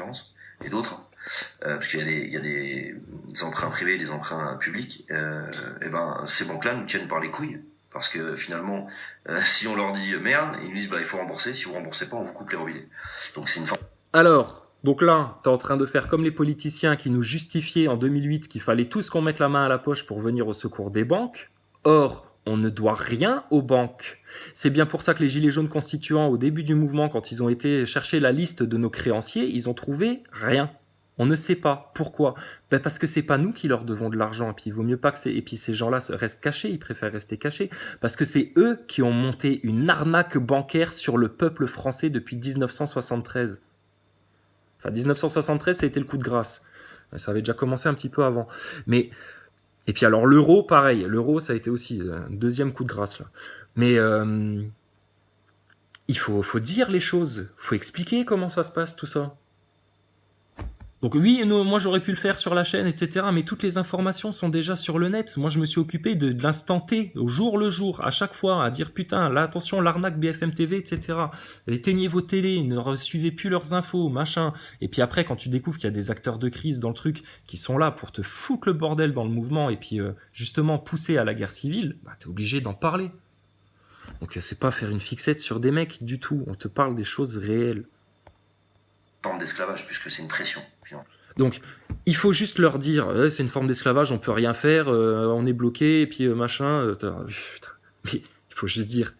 préférence, et d'autres, parce qu'il y a des emprunts privés et des emprunts publics, et ben ces banques-là nous tiennent par les couilles. Parce que finalement, si on leur dit merde, ils nous disent il faut rembourser, si vous remboursez pas, on vous coupe les robinets. Donc c'est une forme. Alors, donc là, tu es en train de faire comme les politiciens qui nous justifiaient en 2008 qu'il fallait tous qu'on mette la main à la poche pour venir au secours des banques. Or, on ne doit rien aux banques. C'est bien pour ça que les Gilets jaunes constituants, au début du mouvement, quand ils ont été chercher la liste de nos créanciers, ils ont trouvé rien. On ne sait pas. Pourquoi ? Parce que c'est pas nous qui leur devons de l'argent. Et puis il vaut mieux pas que et puis ces gens-là restent cachés. Ils préfèrent rester cachés parce que c'est eux qui ont monté une arnaque bancaire sur le peuple français depuis 1973. Enfin 1973, ça a été le coup de grâce. Ça avait déjà commencé un petit peu avant. Mais et puis alors l'euro, pareil. L'euro, ça a été aussi un deuxième coup de grâce là. Mais il faut dire les choses. Faut expliquer comment ça se passe tout ça. Donc oui, moi j'aurais pu le faire sur la chaîne, etc. Mais toutes les informations sont déjà sur le net. Moi je me suis occupé de l'instant T, au jour le jour, à chaque fois, à dire putain, là attention, l'arnaque BFM TV, etc. Éteignez vos télés, ne suivez plus leurs infos, machin. Et puis après, quand tu découvres qu'il y a des acteurs de crise dans le truc qui sont là pour te foutre le bordel dans le mouvement et puis justement pousser à la guerre civile, bah t'es obligé d'en parler. Donc c'est pas faire une fixette sur des mecs du tout. On te parle des choses réelles. Forme d'esclavage puisque c'est une pression. Donc, il faut juste leur dire, c'est une forme d'esclavage, on peut rien faire, on est bloqué, et puis machin. Mais il faut juste dire,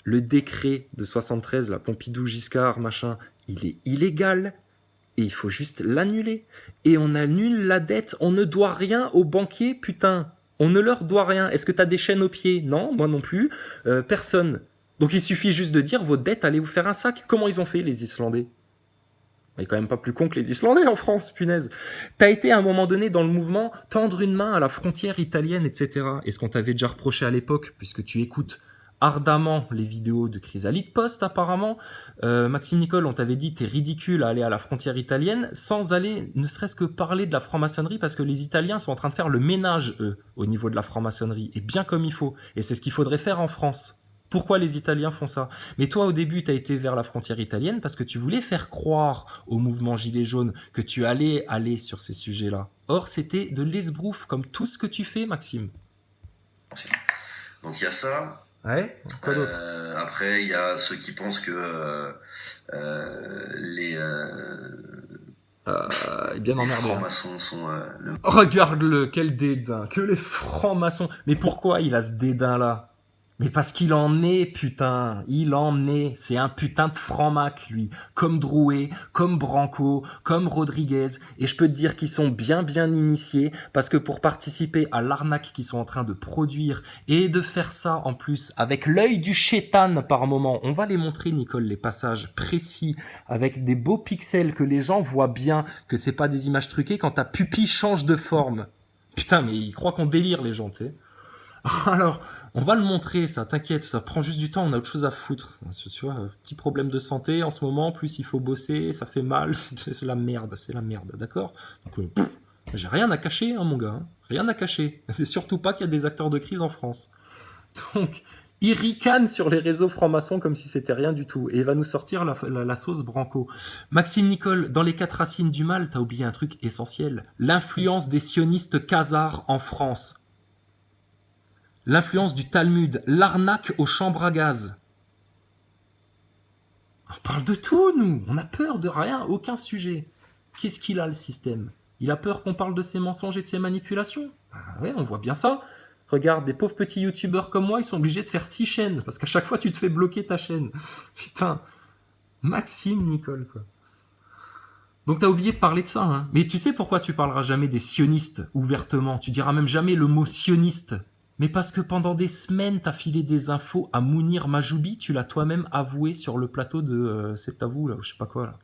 le décret de 73, la Pompidou-Giscard, machin, il est illégal, et il faut juste l'annuler. Et on annule la dette, on ne doit rien aux banquiers, putain. On ne leur doit rien. Est-ce que t'as des chaînes aux pieds ? Non, moi non plus. Personne. Donc il suffit juste de dire, vos dettes, allez vous faire un sac. Comment ils ont fait, les Islandais ? Il est quand même pas plus con que les Islandais en France, punaise. T'as été à un moment donné dans le mouvement tendre une main à la frontière italienne, etc. Et ce qu'on t'avait déjà reproché à l'époque, puisque tu écoutes ardemment les vidéos de Chrysalide Post apparemment, Maxime Nicole, on t'avait dit t'es ridicule à aller à la frontière italienne sans aller ne serait-ce que parler de la franc-maçonnerie parce que les Italiens sont en train de faire le ménage, eux, au niveau de la franc-maçonnerie, et bien comme il faut. Et c'est ce qu'il faudrait faire en France. Pourquoi les Italiens font ça ? Mais toi, au début, tu as été vers la frontière italienne parce que tu voulais faire croire au mouvement Gilets jaunes que tu allais aller sur ces sujets-là. Or, c'était de l'esbrouf, comme tout ce que tu fais, Maxime. Donc il y a ça. Ouais. Quoi d'autre ? Après, il y a ceux qui pensent que les bien les emmerdé. francs-maçons sont Regarde-le, quel dédain. Que les francs-maçons. Mais pourquoi il a ce dédain-là ? Mais parce qu'il en est, putain. Il en est. C'est un putain de franc-mac, lui. Comme Drouet, comme Branco, comme Rodriguez. Et je peux te dire qu'ils sont bien initiés parce que pour participer à l'arnaque qu'ils sont en train de produire et de faire ça en plus avec l'œil du chétan par moment. On va les montrer, Nicole, les passages précis avec des beaux pixels que les gens voient bien que c'est pas des images truquées quand ta pupille change de forme. Putain, mais ils croient qu'on délire, les gens, tu sais. Alors, on va le montrer, ça, t'inquiète, ça prend juste du temps, on a autre chose à foutre. Tu vois, petit problème de santé en ce moment, plus il faut bosser, ça fait mal, c'est la merde, d'accord ? Donc, j'ai rien à cacher, hein, mon gars, hein, rien à cacher. C'est surtout pas qu'il y a des acteurs de crise en France. Donc, il ricane sur les réseaux francs-maçons comme si c'était rien du tout, et il va nous sortir la sauce Branco. Maxime Nicole, dans les 4 racines du mal, t'as oublié un truc essentiel, l'influence des sionistes khazars en France. L'influence du Talmud, l'arnaque aux chambres à gaz. On parle de tout, nous. On a peur de rien, aucun sujet. Qu'est-ce qu'il a, le système ? Il a peur qu'on parle de ses mensonges et de ses manipulations ? Ouais, on voit bien ça. Regarde, des pauvres petits youtubeurs comme moi, ils sont obligés de faire 6 chaînes, parce qu'à chaque fois, tu te fais bloquer ta chaîne. Putain. Maxime Nicole, quoi. Donc t'as oublié de parler de ça, hein. Mais tu sais pourquoi tu parleras jamais des sionistes ouvertement ? Tu diras même jamais le mot sioniste. Mais parce que pendant des semaines, t'as filé des infos à Mounir Majoubi, tu l'as toi-même avoué sur le plateau de C'est à vous, là, ou je sais pas quoi, là.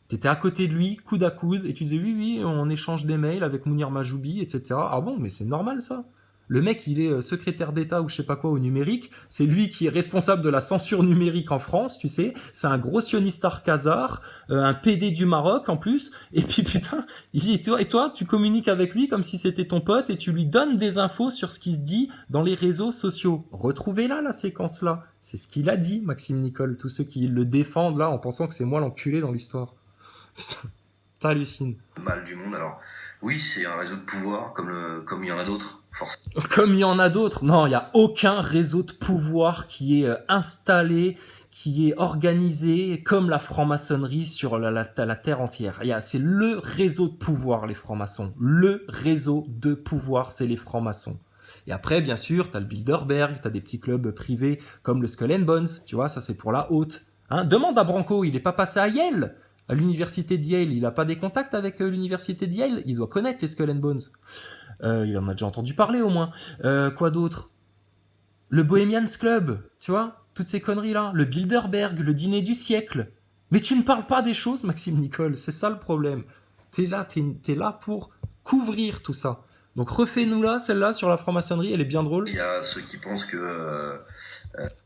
T'étais à côté de lui, coude à coude, et tu disais oui, on échange des mails avec Mounir Majoubi, etc. Ah bon, mais c'est normal, ça. Le mec, il est secrétaire d'État ou je sais pas quoi au numérique. C'est lui qui est responsable de la censure numérique en France, tu sais. C'est un gros sionistar khazar, un PD du Maroc en plus. Et puis putain, et toi, tu communiques avec lui comme si c'était ton pote et tu lui donnes des infos sur ce qui se dit dans les réseaux sociaux. Retrouvez-la, la séquence-là. C'est ce qu'il a dit, Maxime Nicole. Tous ceux qui le défendent là en pensant que c'est moi l'enculé dans l'histoire. T'hallucines. Mal du monde. Alors, oui, c'est un réseau de pouvoir, comme il y en a d'autres, forcément. Comme il y en a d'autres. Non, il n'y a aucun réseau de pouvoir qui est installé, qui est organisé comme la franc-maçonnerie sur la terre entière. C'est le réseau de pouvoir, les francs-maçons. Le réseau de pouvoir, c'est les francs-maçons. Et après, bien sûr, t'as le Bilderberg, t'as des petits clubs privés comme le Skull and Bones, tu vois, ça c'est pour la haute. Hein, demande à Branco, il est pas passé à Yale, à l'université d'Yale, il a pas des contacts avec l'université d'Yale, il doit connaître les Skull and Bones. Il en a déjà entendu parler au moins. Quoi d'autre? Le Bohemians Club, tu vois, toutes ces conneries-là. Le Bilderberg, le dîner du siècle. Mais tu ne parles pas des choses, Maxime Nicole, c'est ça le problème. T'es là pour couvrir tout ça. Donc refais-nous là, celle-là sur la franc-maçonnerie, elle est bien drôle. Il y a ceux qui pensent que...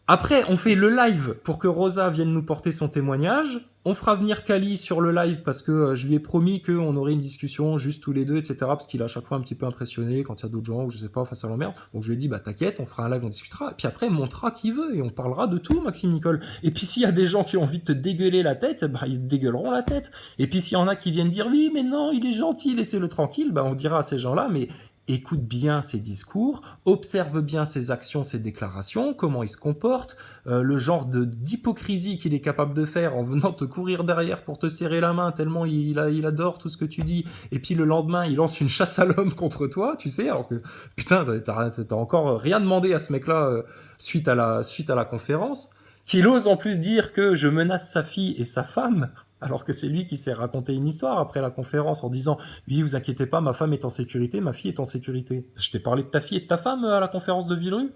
Après, on fait le live pour que Rosa vienne nous porter son témoignage. On fera venir Kali sur le live parce que je lui ai promis qu'on aurait une discussion juste tous les deux, etc. Parce qu'il est à chaque fois un petit peu impressionné quand il y a d'autres gens ou je sais pas, face à l'emmerde. Donc je lui ai dit, bah t'inquiète, on fera un live, on discutera. Et puis après, il montrera qui veut et on parlera de tout, Maxime Nicole. Et puis s'il y a des gens qui ont envie de te dégueuler la tête, bah ils te dégueuleront la tête. Et puis s'il y en a qui viennent dire, oui, mais non, il est gentil, laissez-le tranquille, bah on dira à ces gens-là, mais écoute bien ses discours, observe bien ses actions, ses déclarations, comment il se comporte, le genre d'hypocrisie qu'il est capable de faire en venant te courir derrière pour te serrer la main tellement il adore tout ce que tu dis, et puis le lendemain il lance une chasse à l'homme contre toi, tu sais, alors que putain t'as encore rien demandé à ce mec-là suite à la conférence, qu'il ose en plus dire que je menace sa fille et sa femme, alors que c'est lui qui s'est raconté une histoire après la conférence en disant « Oui, vous inquiétez pas, ma femme est en sécurité, ma fille est en sécurité. » Je t'ai parlé de ta fille et de ta femme à la conférence de Villerue ?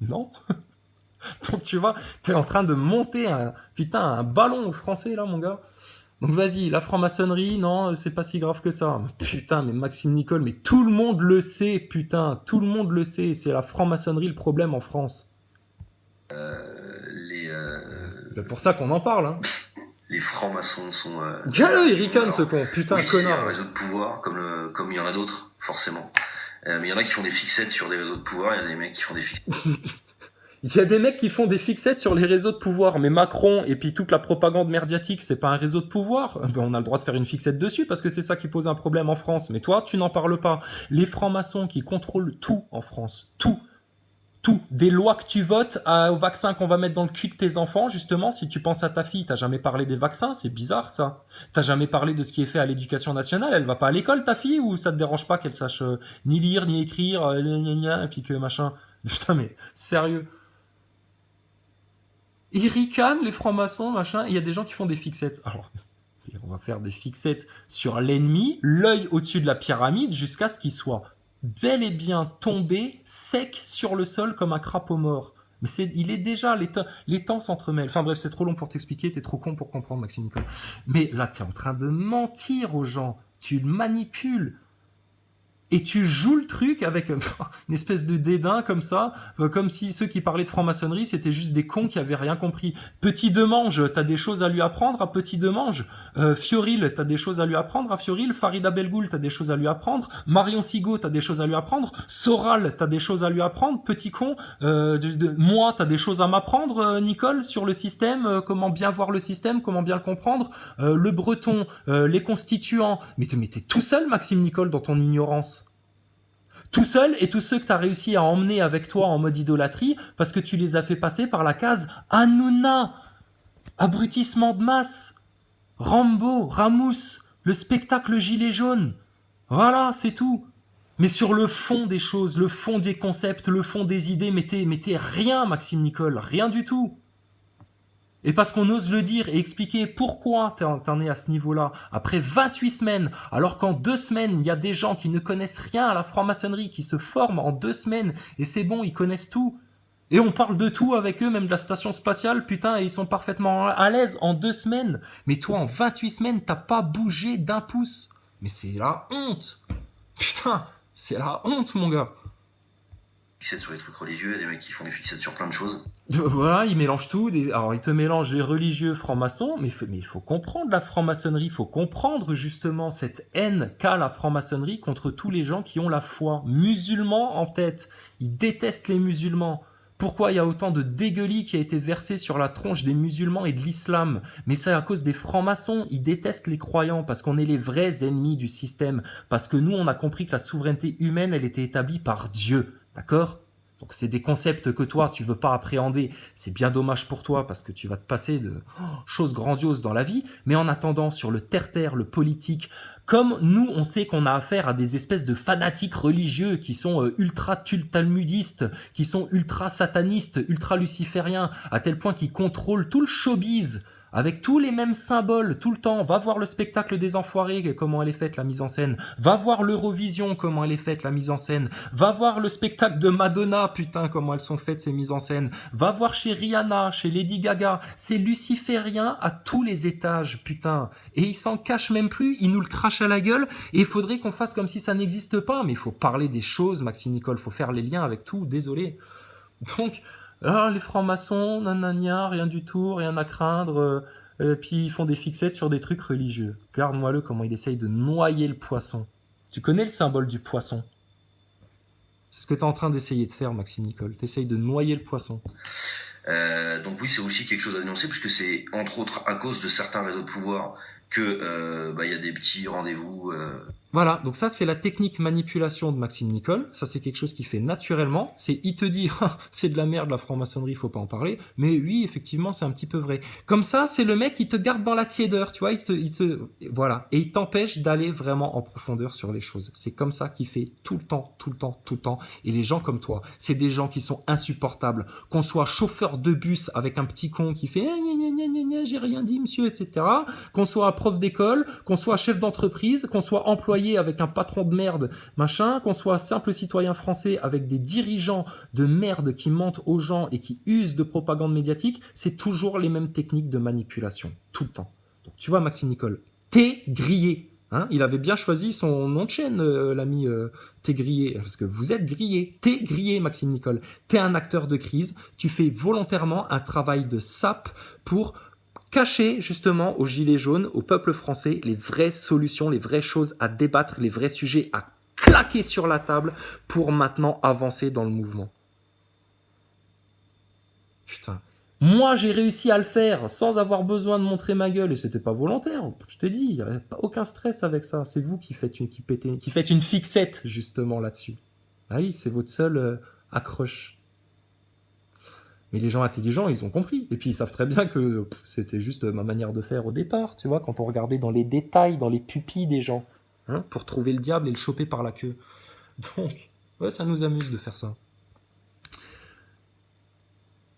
Non. Donc tu vois, t'es en train de monter un ballon aux Français là, mon gars. Donc vas-y, la franc-maçonnerie, non, c'est pas si grave que ça. Putain, mais Maxime Nicole, mais tout le monde le sait, putain, tout le monde le sait. C'est la franc-maçonnerie le problème en France. C'est pour ça qu'on en parle, hein. Les francs-maçons sont... Gars, il ricane ce con, putain, oui, connard. C'est un réseau de pouvoir, comme il y en a d'autres, forcément. Mais il y en a qui font des fixettes sur des réseaux de pouvoir, il y a des mecs qui font des fixettes. Il y a des mecs qui font des fixettes sur les réseaux de pouvoir, mais Macron et puis toute la propagande médiatique, c'est pas un réseau de pouvoir. Ben, on a le droit de faire une fixette dessus parce que c'est ça qui pose un problème en France. Mais toi, tu n'en parles pas. Les francs-maçons qui contrôlent tout en France, tout. Des lois que tu votes au vaccin qu'on va mettre dans le cul de tes enfants, justement, si tu penses à ta fille, t'as jamais parlé des vaccins, c'est bizarre ça. T'as jamais parlé de ce qui est fait à l'éducation nationale, elle va pas à l'école ta fille, ou ça te dérange pas qu'elle sache ni lire, ni écrire, et puis que machin. Putain mais, sérieux. Ils ricanent les francs-maçons, machin, il y a des gens qui font des fixettes. Alors, on va faire des fixettes sur l'ennemi, l'œil au-dessus de la pyramide, jusqu'à ce qu'il soit bel et bien tombé, sec sur le sol comme un crapaud mort. Mais il est déjà, les temps s'entremêlent. Enfin bref, c'est trop long pour t'expliquer, t'es trop con pour comprendre, Maxime Nicole. Mais là, t'es en train de mentir aux gens. Tu le manipules. Et tu joues le truc avec une espèce de dédain comme ça, comme si ceux qui parlaient de franc-maçonnerie, c'était juste des cons qui avaient rien compris. Petit Demange, t'as des choses à lui apprendre à Petit Demange. Fioril, t'as des choses à lui apprendre à Fioril. Farida Belgoul, t'as des choses à lui apprendre. Marion Sigaud, t'as des choses à lui apprendre. Soral, t'as des choses à lui apprendre. Petit con. Moi, t'as des choses à m'apprendre, Nicole, sur le système, comment bien voir le système, comment bien le comprendre. Le Breton, les constituants. Mais t'es tout seul, Maxime Nicole, dans ton ignorance. Tout seul, et tous ceux que t'as réussi à emmener avec toi en mode idolâtrie parce que tu les as fait passer par la case Hanouna, abrutissement de masse, Rambo, Ramous, le spectacle gilet jaune. Voilà, c'est tout. Mais sur le fond des choses, le fond des concepts, le fond des idées, mettez rien, Maxime Nicole, rien du tout. Et parce qu'on ose le dire et expliquer pourquoi t'en es à ce niveau-là, après 28 semaines, alors qu'en 2 semaines, il y a des gens qui ne connaissent rien à la franc-maçonnerie, qui se forment en 2 semaines, et c'est bon, ils connaissent tout. Et on parle de tout avec eux, même de la station spatiale, putain, et ils sont parfaitement à l'aise en 2 semaines. Mais toi, en 28 semaines, t'as pas bougé d'un pouce. Mais c'est la honte. Putain, c'est la honte, mon gars. Fixettes sur les trucs religieux, il y a des mecs qui font des fixettes sur plein de choses. Voilà, ils mélangent tout. Alors, ils te mélangent les religieux francs-maçons, mais il faut comprendre la franc-maçonnerie, il faut comprendre justement cette haine qu'a la franc-maçonnerie contre tous les gens qui ont la foi. Musulmans en tête, ils détestent les musulmans. Pourquoi il y a autant de dégueulis qui a été versé sur la tronche des musulmans et de l'islam? Mais c'est à cause des francs-maçons. Ils détestent les croyants parce qu'on est les vrais ennemis du système. Parce que nous, on a compris que la souveraineté humaine, elle était établie par Dieu. D'accord? Donc c'est des concepts que toi, tu veux pas appréhender. C'est bien dommage pour toi parce que tu vas te passer de choses grandioses dans la vie. Mais en attendant, sur le terre-terre, le politique, comme nous, on sait qu'on a affaire à des espèces de fanatiques religieux qui sont ultra-talmudistes, qui sont ultra-satanistes, ultra-lucifériens, à tel point qu'ils contrôlent tout le showbiz, avec tous les mêmes symboles tout le temps. Va voir le spectacle des Enfoirés, comment elle est faite la mise en scène. Va voir l'Eurovision, comment elle est faite la mise en scène. Va voir le spectacle de Madonna, putain, comment elles sont faites ces mises en scène. Va voir chez Rihanna, chez Lady Gaga. C'est luciférien à tous les étages, putain. Et ils s'en cachent même plus, ils nous le crachent à la gueule. Et il faudrait qu'on fasse comme si ça n'existe pas. Mais il faut parler des choses, Maxime Nicole, faut faire les liens avec tout, désolé. Donc... Ah, les francs-maçons, nanana, rien du tout, rien à craindre. Puis ils font des fixettes sur des trucs religieux. Regarde-moi-le comment il essaye de noyer le poisson. Tu connais le symbole du poisson? C'est ce que tu es en train d'essayer de faire, Maxime Nicole. Tu essayes de noyer le poisson. Donc oui, c'est aussi quelque chose à dénoncer, puisque c'est entre autres à cause de certains réseaux de pouvoir que y a des petits rendez-vous. Voilà, donc ça c'est la technique manipulation de Maxime Nicole, ça c'est quelque chose qu'il fait naturellement, c'est il te dit c'est de la merde la franc-maçonnerie, faut pas en parler, mais oui effectivement c'est un petit peu vrai. Comme ça c'est le mec qui te garde dans la tiédeur, tu vois, voilà, et il t'empêche d'aller vraiment en profondeur sur les choses. C'est comme ça qu'il fait tout le temps, et les gens comme toi, c'est des gens qui sont insupportables, qu'on soit chauffeur de bus avec un petit con qui fait j'ai rien dit monsieur, etc., qu'on soit prof d'école, qu'on soit chef d'entreprise, qu'on soit employé avec un patron de merde, machin, qu'on soit simple citoyen français avec des dirigeants de merde qui mentent aux gens et qui usent de propagande médiatique, c'est toujours les mêmes techniques de manipulation, tout le temps. Donc tu vois Maxime Nicole, t'es grillé. Hein, il avait bien choisi son nom de chaîne, l'ami t'es grillé, parce que vous êtes grillé. T'es grillé, Maxime Nicole. T'es un acteur de crise, tu fais volontairement un travail de sape pour cacher justement aux gilets jaunes, au peuple français, les vraies solutions, les vraies choses à débattre, les vrais sujets à claquer sur la table pour maintenant avancer dans le mouvement. Putain. Moi, j'ai réussi à le faire sans avoir besoin de montrer ma gueule et c'était pas volontaire. Je t'ai dit, il n'y a pas aucun stress avec ça. C'est vous qui faites une fixette justement là-dessus. Ah oui, c'est votre seule accroche. Mais les gens intelligents, ils ont compris. Et puis ils savent très bien que c'était juste ma manière de faire au départ, tu vois, quand on regardait dans les détails, dans les pupilles des gens, hein, pour trouver le diable et le choper par la queue. Donc, ouais, ça nous amuse de faire ça.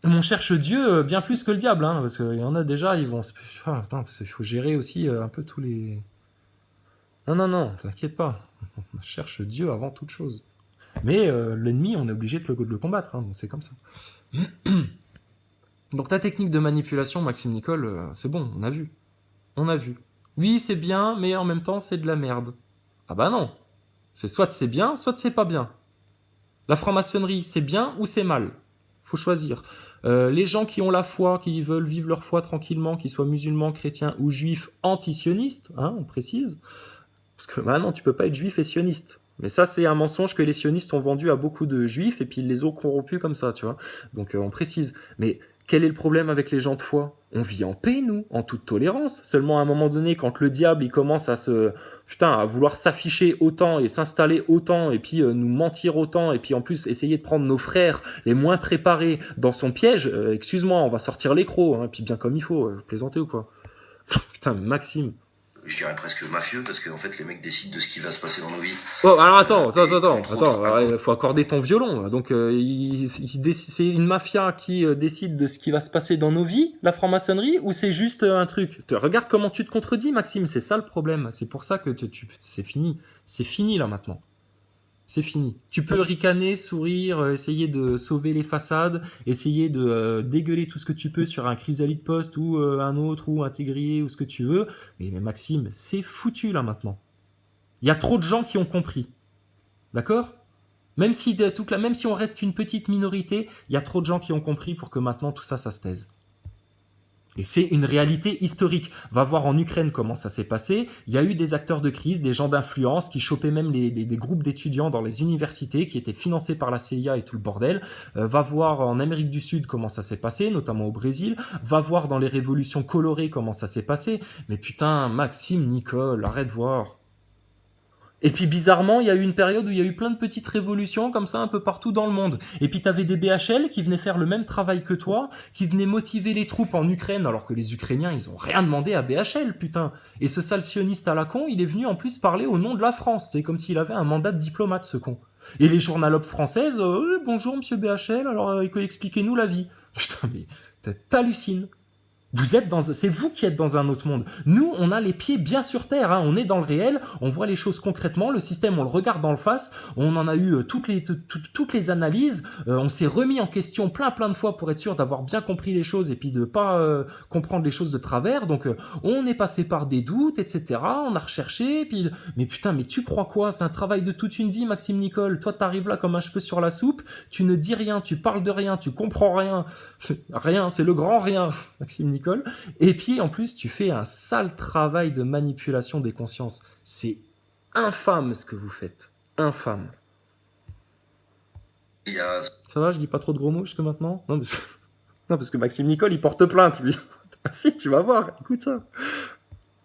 On cherche Dieu bien plus que le diable, hein, parce qu'il y en a déjà, ils vont... il faut gérer aussi un peu tous les... Non, t'inquiète pas. On cherche Dieu avant toute chose. Mais l'ennemi, on est obligé de le combattre, hein, donc c'est comme ça. Donc ta technique de manipulation, Maxime Nicole, c'est bon, on a vu. Oui, c'est bien, mais en même temps, c'est de la merde. Ah bah non. C'est soit c'est bien, soit c'est pas bien. La franc-maçonnerie, c'est bien ou c'est mal. Faut choisir. Les gens qui ont la foi, qui veulent vivre leur foi tranquillement, qu'ils soient musulmans, chrétiens ou juifs anti-sionistes, hein, on précise. Parce que bah non, tu peux pas être juif et sioniste. Mais ça, c'est un mensonge que les sionistes ont vendu à beaucoup de juifs et puis ils les ont corrompus comme ça, tu vois. Donc on précise. Mais quel est le problème avec les gens de foi? On vit en paix, nous, en toute tolérance. Seulement à un moment donné, quand le diable il commence à vouloir s'afficher autant et s'installer autant et puis nous mentir autant et puis en plus essayer de prendre nos frères les moins préparés dans son piège, excuse-moi, on va sortir les crocs, hein, puis bien comme il faut, plaisanter ou quoi? Putain, Maxime. Je dirais presque mafieux, parce qu'en fait, les mecs décident de ce qui va se passer dans nos vies. Oh, alors attends, il faut accorder ton violon. Donc, c'est une mafia qui décide de ce qui va se passer dans nos vies, la franc-maçonnerie, ou c'est juste un truc? Regarde comment tu te contredis, Maxime, c'est ça le problème. C'est pour ça que c'est fini. C'est fini, là, maintenant. C'est fini. Tu peux ricaner, sourire, essayer de sauver les façades, essayer de dégueuler tout ce que tu peux sur un chrysalide post ou un autre ou un tigrier ou ce que tu veux. Mais Maxime, c'est foutu là maintenant. Il y a trop de gens qui ont compris. D'accord ? Même si on reste une petite minorité, il y a trop de gens qui ont compris pour que maintenant tout ça se taise. Et c'est une réalité historique. Va voir en Ukraine comment ça s'est passé. Il y a eu des acteurs de crise, des gens d'influence qui chopaient même des groupes d'étudiants dans les universités qui étaient financés par la CIA et tout le bordel. Va voir en Amérique du Sud comment ça s'est passé, notamment au Brésil. Va voir dans les révolutions colorées comment ça s'est passé. Mais putain, Maxime, Nicole, arrête de voir. Et puis bizarrement, il y a eu une période où il y a eu plein de petites révolutions comme ça un peu partout dans le monde. Et puis t'avais des BHL qui venaient faire le même travail que toi, qui venaient motiver les troupes en Ukraine, alors que les Ukrainiens, ils ont rien demandé à BHL, putain. Et ce sale sioniste à la con, il est venu en plus parler au nom de la France. C'est comme s'il avait un mandat de diplomate, ce con. Et les journalopes françaises, bonjour monsieur BHL, alors expliquez-nous la vie. Putain, mais t'hallucines. C'est vous qui êtes dans un autre monde. Nous, on a les pieds bien sur terre, hein. On est dans le réel, on voit les choses concrètement, le système, on le regarde dans le face, on en a eu toutes les analyses, on s'est remis en question plein de fois pour être sûr d'avoir bien compris les choses et puis de pas comprendre les choses de travers. Donc, on est passé par des doutes, etc. On a recherché, puis mais putain, mais tu crois quoi? C'est un travail de toute une vie, Maxime Nicole. Toi, t'arrives là comme un cheveu sur la soupe, tu ne dis rien, tu parles de rien, tu comprends rien, rien, c'est le grand rien, Maxime Nicole. Et puis en plus tu fais un sale travail de manipulation des consciences. C'est infâme ce que vous faites. Infâme. Ça va, je dis pas trop de gros mots jusque maintenant? Non, parce que Maxime Nicole il porte plainte lui. Si, tu vas voir, écoute ça.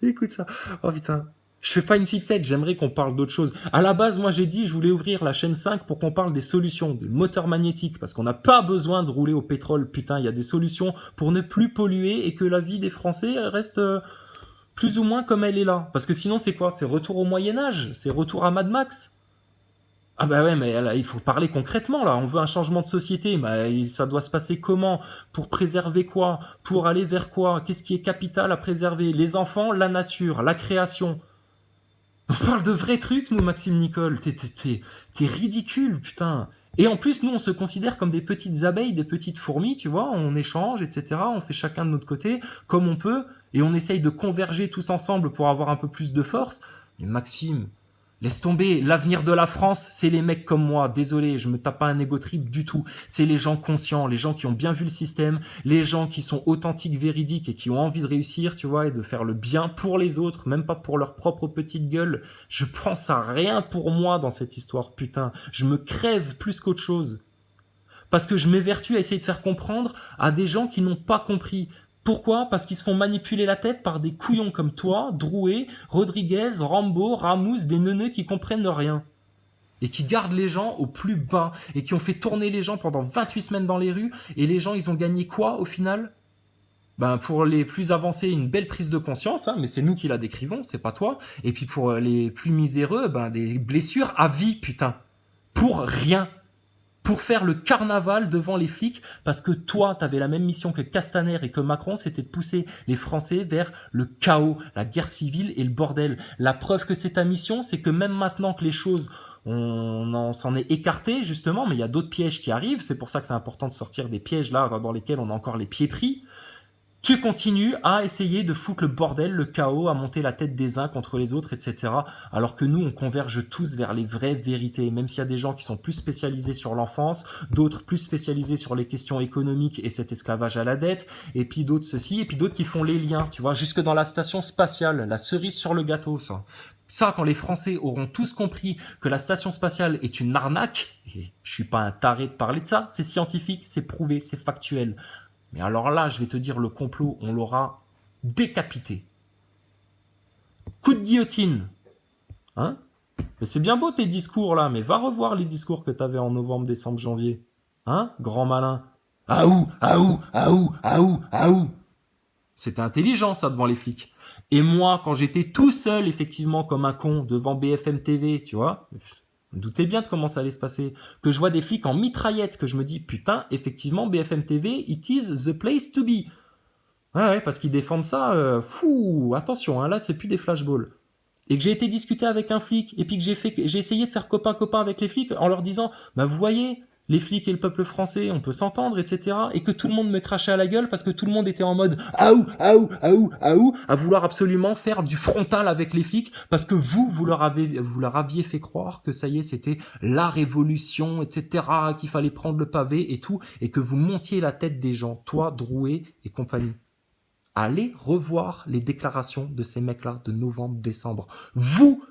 Écoute ça. Oh putain. Je fais pas une fixette, j'aimerais qu'on parle d'autre chose. À la base, moi j'ai dit, je voulais ouvrir la chaîne 5 pour qu'on parle des solutions, des moteurs magnétiques, parce qu'on n'a pas besoin de rouler au pétrole, putain, il y a des solutions pour ne plus polluer et que la vie des Français reste plus ou moins comme elle est là. Parce que sinon c'est quoi? C'est retour au Moyen-Âge? C'est retour à Mad Max? Ah bah ouais, mais là, il faut parler concrètement là. On veut un changement de société, mais ça doit se passer comment? Pour préserver quoi? Pour aller vers quoi? Qu'est-ce qui est capital à préserver? Les enfants, la nature, la création. On parle de vrais trucs, nous, Maxime Nicole. T'es ridicule, putain. Et en plus, nous, on se considère comme des petites abeilles, des petites fourmis, tu vois. On échange, etc. On fait chacun de notre côté, comme on peut. Et on essaye de converger tous ensemble pour avoir un peu plus de force. Mais Maxime, laisse tomber. L'avenir de la France, c'est les mecs comme moi. Désolé, je me tape pas un ego trip du tout. C'est les gens conscients, les gens qui ont bien vu le système, les gens qui sont authentiques, véridiques et qui ont envie de réussir, tu vois, et de faire le bien pour les autres, même pas pour leur propre petite gueule. Je pense à rien pour moi dans cette histoire, putain. Je me crève plus qu'autre chose. Parce que je m'évertue à essayer de faire comprendre à des gens qui n'ont pas compris. Pourquoi? Parce qu'ils se font manipuler la tête par des couillons comme toi, Drouet, Rodriguez, Rambo, Ramous, des neuneux qui comprennent rien. Et qui gardent les gens au plus bas. Et qui ont fait tourner les gens pendant 28 semaines dans les rues. Et les gens, ils ont gagné quoi au final? Ben, pour les plus avancés, une belle prise de conscience, hein, mais c'est nous qui la décrivons, c'est pas toi. Et puis pour les plus miséreux, ben, des blessures à vie, putain. Pour rien. Pour faire le carnaval devant les flics, parce que toi, t'avais la même mission que Castaner et que Macron, c'était de pousser les Français vers le chaos, la guerre civile et le bordel. La preuve que c'est ta mission, c'est que même maintenant que les choses, on s'en est écarté, justement, mais il y a d'autres pièges qui arrivent, c'est pour ça que c'est important de sortir des pièges là, dans lesquels on a encore les pieds pris. Tu continues à essayer de foutre le bordel, le chaos, à monter la tête des uns contre les autres, etc. Alors que nous, on converge tous vers les vraies vérités. Même s'il y a des gens qui sont plus spécialisés sur l'enfance, d'autres plus spécialisés sur les questions économiques et cet esclavage à la dette, et puis d'autres ceci, et puis d'autres qui font les liens, tu vois, jusque dans la station spatiale, la cerise sur le gâteau, ça. Ça, quand les Français auront tous compris que la station spatiale est une arnaque, et je suis pas un taré de parler de ça, c'est scientifique, c'est prouvé, c'est factuel. Mais alors là, je vais te dire, le complot, on l'aura décapité. Coup de guillotine. Hein? Mais c'est bien beau tes discours là, mais va revoir les discours que t'avais en novembre, décembre, janvier. Hein? Grand malin. Aou, aou, aou, aou, aou. C'était intelligent ça devant les flics. Et moi, quand j'étais tout seul, effectivement, comme un con, devant BFM TV, tu vois, je me doutais bien de comment ça allait se passer. Que je vois des flics en mitraillette, que je me dis, putain, effectivement, BFM TV, it is the place to be. Ouais, parce qu'ils défendent ça, fou, attention, hein, là, c'est plus des flashballs. Et que j'ai été discuter avec un flic, et puis que j'ai essayé de faire copain-copain avec les flics, en leur disant, bah, vous voyez, les flics et le peuple français, on peut s'entendre, etc. Et que tout le monde me crachait à la gueule parce que tout le monde était en mode aou, aou, aou, aou, à vouloir absolument faire du frontal avec les flics parce que vous leur aviez fait croire que ça y est, c'était la révolution, etc., qu'il fallait prendre le pavé et tout, et que vous montiez la tête des gens, toi, Drouet et compagnie. allez revoir les déclarations de ces mecs-là de novembre, décembre. Vous,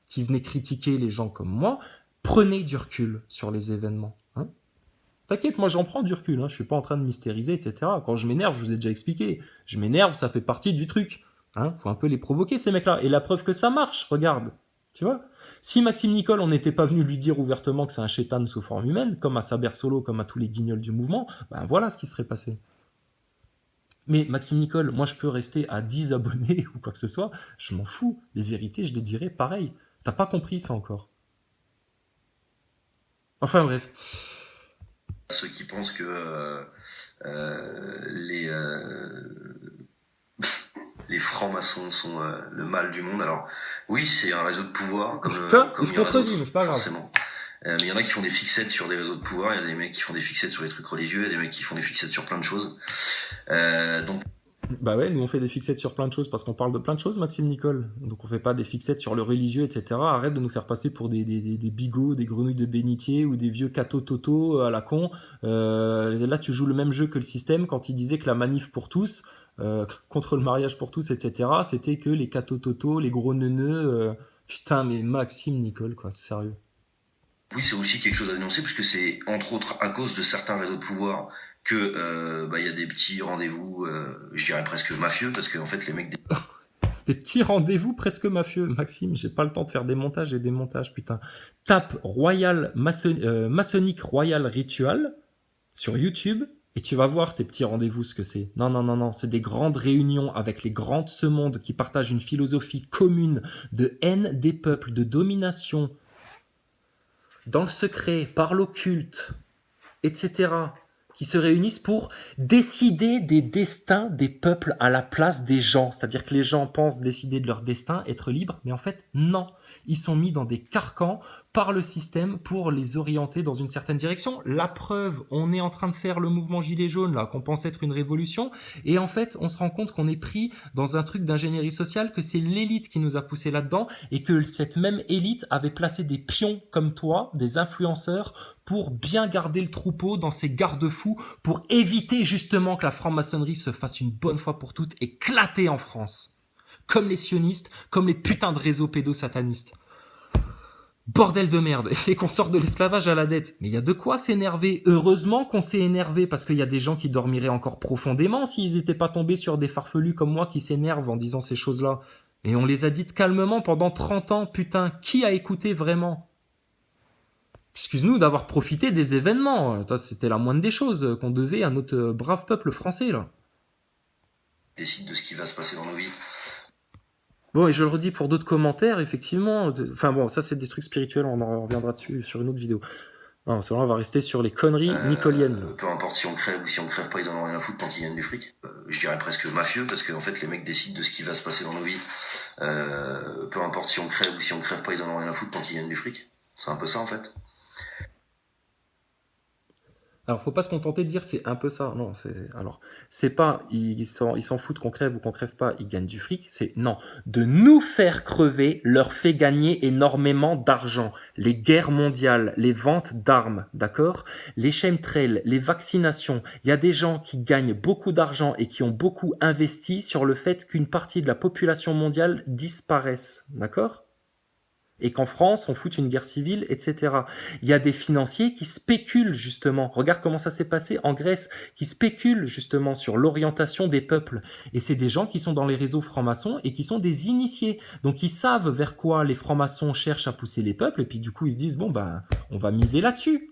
qui venez critiquer les gens comme moi, prenez du recul sur les événements. Hein. T'inquiète, moi j'en prends du recul, hein. Je suis pas en train de mystériser, etc. Quand je m'énerve, je vous ai déjà expliqué. Je m'énerve, ça fait partie du truc. Hein. Faut un peu les provoquer, ces mecs-là. Et la preuve que ça marche, regarde. Tu vois, si Maxime Nicole, on n'était pas venu lui dire ouvertement que c'est un chétan sous forme humaine, comme à Saber Solo, comme à tous les guignols du mouvement, ben voilà ce qui serait passé. Mais Maxime Nicole, moi je peux rester à 10 abonnés ou quoi que ce soit, je m'en fous. Les vérités, je les dirai pareil. T'as pas compris ça encore. Enfin bref. Ceux qui pensent que les francs-maçons sont le mal du monde. Alors oui, c'est un réseau de pouvoir comme il se contredit, mais c'est pas grave. Forcément. Mais il y en a qui font des fixettes sur des réseaux de pouvoir, il y a des mecs qui font des fixettes sur les trucs religieux, il y a des mecs qui font des fixettes sur plein de choses. Donc bah ouais, nous on fait des fixettes sur plein de choses parce qu'on parle de plein de choses, Maxime Nicole. Donc on fait pas des fixettes sur le religieux, etc. Arrête de nous faire passer pour des bigots, des grenouilles de bénitier ou des vieux cato toto à la con. Là tu joues le même jeu que le système quand il disait que la manif pour tous, contre le mariage pour tous, etc. C'était que les cato toto, les gros neuneux. Putain, mais Maxime Nicole, quoi, sérieux. Oui, c'est aussi quelque chose à dénoncer, puisque c'est entre autres à cause de certains réseaux de pouvoir que y a des petits rendez-vous, je dirais presque mafieux, parce que en fait les mecs des petits rendez-vous presque mafieux. Maxime, j'ai pas le temps de faire des montages et des montages, putain. Tape Royal Masonic Royal Ritual sur YouTube et tu vas voir tes petits rendez-vous ce que c'est. Non, c'est des grandes réunions avec les grands ce monde qui partagent une philosophie commune de haine des peuples, de domination, dans le secret, par l'occulte, etc., qui se réunissent pour décider des destins des peuples à la place des gens. C'est-à-dire que les gens pensent décider de leur destin, être libres, mais en fait, non. Ils sont mis dans des carcans par le système pour les orienter dans une certaine direction. La preuve, on est en train de faire le mouvement Gilet jaune, là, qu'on pense être une révolution, et en fait, on se rend compte qu'on est pris dans un truc d'ingénierie sociale, que c'est l'élite qui nous a poussé là-dedans, et que cette même élite avait placé des pions comme toi, des influenceurs, pour bien garder le troupeau dans ses garde-fous, pour éviter justement que la franc-maçonnerie se fasse une bonne fois pour toutes éclater en France. Comme les sionistes, comme les putains de réseaux pédosatanistes. Bordel de merde, et qu'on sorte de l'esclavage à la dette. Mais il y a de quoi s'énerver. Heureusement qu'on s'est énervé, parce qu'il y a des gens qui dormiraient encore profondément s'ils n'étaient pas tombés sur des farfelus comme moi qui s'énervent en disant ces choses-là. Et on les a dites calmement pendant 30 ans, putain. Qui a écouté vraiment ? Excuse-nous d'avoir profité des événements. C'était la moindre des choses qu'on devait à notre brave peuple français, là. Décide de ce qui va se passer dans nos vies. Bon, et je le redis pour d'autres commentaires, effectivement. Enfin bon, ça c'est des trucs spirituels, on en reviendra dessus sur une autre vidéo. Non, c'est vrai, on va rester sur les conneries nicoliennes. Peu importe si on crève ou si on crève pas, ils en ont rien à foutre tant qu'ils gagnent du fric. Je dirais presque mafieux, parce qu'en fait les mecs décident de ce qui va se passer dans nos vies. Peu importe si on crève ou si on crève pas, ils en ont rien à foutre tant qu'ils gagnent du fric. C'est un peu ça en fait. Alors, faut pas se contenter de dire c'est un peu ça. Non, c'est pas ils s'en foutent qu'on crève ou qu'on crève pas, ils gagnent du fric. C'est non, de nous faire crever leur fait gagner énormément d'argent. Les guerres mondiales, les ventes d'armes, d'accord, les chemtrails, les vaccinations. Il y a des gens qui gagnent beaucoup d'argent et qui ont beaucoup investi sur le fait qu'une partie de la population mondiale disparaisse, d'accord. Et qu'en France, on fout une guerre civile, etc. Il y a des financiers qui spéculent justement, regarde comment ça s'est passé en Grèce, qui spéculent justement sur l'orientation des peuples. Et c'est des gens qui sont dans les réseaux francs-maçons et qui sont des initiés. Donc ils savent vers quoi les francs-maçons cherchent à pousser les peuples, et puis du coup ils se disent, bon ben, on va miser là-dessus.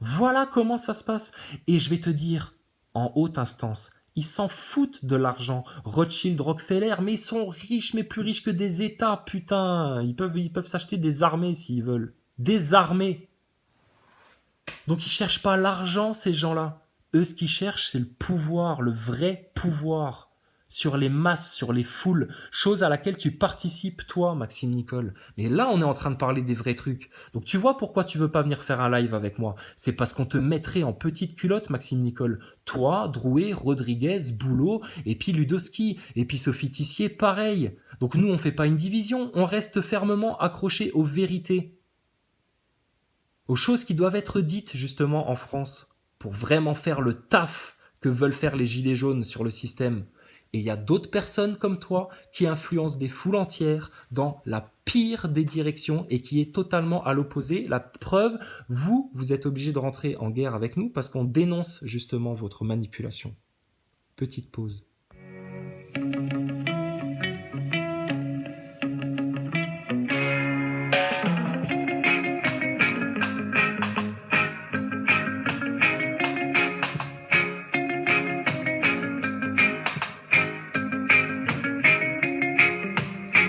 Voilà comment ça se passe. Et je vais te dire, en haute instance, ils s'en foutent de l'argent. Rothschild, Rockefeller, mais ils sont riches, mais plus riches que des États, putain. Ils peuvent s'acheter des armées s'ils veulent. Des armées. Donc ils cherchent pas l'argent, ces gens-là. Eux, ce qu'ils cherchent, c'est le pouvoir, le vrai pouvoir. Sur les masses, sur les foules. Chose à laquelle tu participes, toi, Maxime Nicole. Mais là, on est en train de parler des vrais trucs. Donc tu vois pourquoi tu veux pas venir faire un live avec moi. C'est parce qu'on te mettrait en petite culotte, Maxime Nicole. Toi, Drouet, Rodriguez, Boulot, et puis Ludowski, et puis Sophie Tissier, pareil. Donc nous, on fait pas une division. On reste fermement accrochés aux vérités. Aux choses qui doivent être dites, justement, en France. Pour vraiment faire le taf que veulent faire les gilets jaunes sur le système. Et il y a d'autres personnes comme toi qui influencent des foules entières dans la pire des directions et qui est totalement à l'opposé. La preuve, vous êtes obligés de rentrer en guerre avec nous parce qu'on dénonce justement votre manipulation. Petite pause.